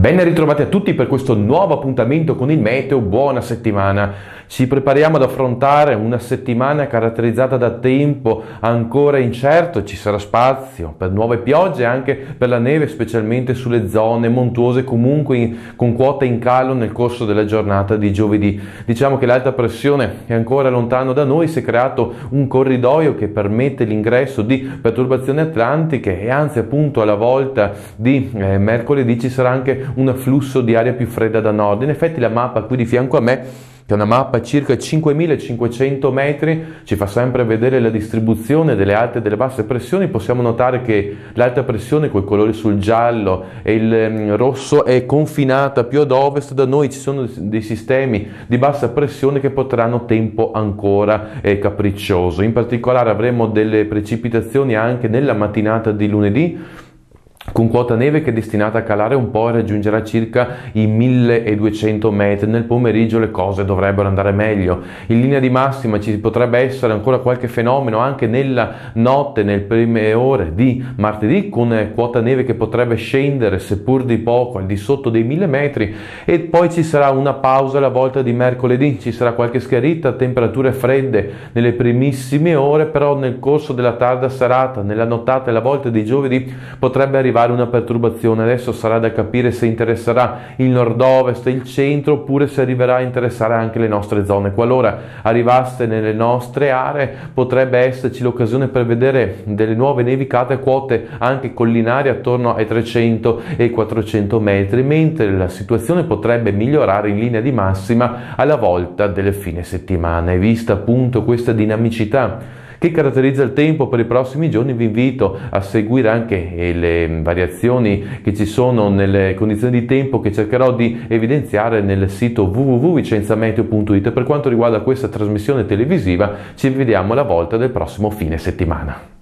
Ben ritrovati a tutti per questo nuovo appuntamento con il meteo. Buona settimana. Ci prepariamo ad affrontare una settimana caratterizzata da tempo ancora incerto. Ci sarà spazio per nuove piogge e anche per la neve, specialmente sulle zone montuose, comunque con quota in calo nel corso della giornata di giovedì. Diciamo che l'alta pressione è ancora lontano da noi, si è creato un corridoio che permette l'ingresso di perturbazioni atlantiche e anzi appunto alla volta di mercoledì ci sarà anche un afflusso di aria più fredda da nord. In effetti la mappa qui di fianco a me, che è una mappa a circa 5500 metri, ci fa sempre vedere la distribuzione delle alte e delle basse pressioni. Possiamo notare che l'alta pressione col colore sul giallo e il rosso è confinata più ad ovest. Da noi ci sono dei sistemi di bassa pressione che porteranno tempo ancora capriccioso. In particolare avremo delle precipitazioni anche nella mattinata di lunedì, con quota neve che è destinata a calare un po' e raggiungerà circa i 1200 metri. Nel pomeriggio le cose dovrebbero andare meglio. In linea di massima ci potrebbe essere ancora qualche fenomeno anche nella notte, nelle prime ore di martedì, con quota neve che potrebbe scendere seppur di poco al di sotto dei 1000 metri, e poi ci sarà una pausa alla volta di mercoledì. Ci sarà qualche schiarita, temperature fredde nelle primissime ore, però nel corso della tarda serata, nella nottata e alla volta di giovedì potrebbe arrivare una perturbazione. Adesso sarà da capire se interesserà il nord-ovest e il centro, oppure se arriverà a interessare anche le nostre zone. Qualora arrivasse nelle nostre aree, potrebbe esserci l'occasione per vedere delle nuove nevicate a quote anche collinari attorno ai 300 e 400 metri, mentre la situazione potrebbe migliorare in linea di massima alla volta delle fine settimana. E vista appunto questa dinamicità che caratterizza il tempo per i prossimi giorni, vi invito a seguire anche le variazioni che ci sono nelle condizioni di tempo che cercherò di evidenziare nel sito www.vicenzameteo.it. Per quanto riguarda questa trasmissione televisiva, ci vediamo alla volta del prossimo fine settimana.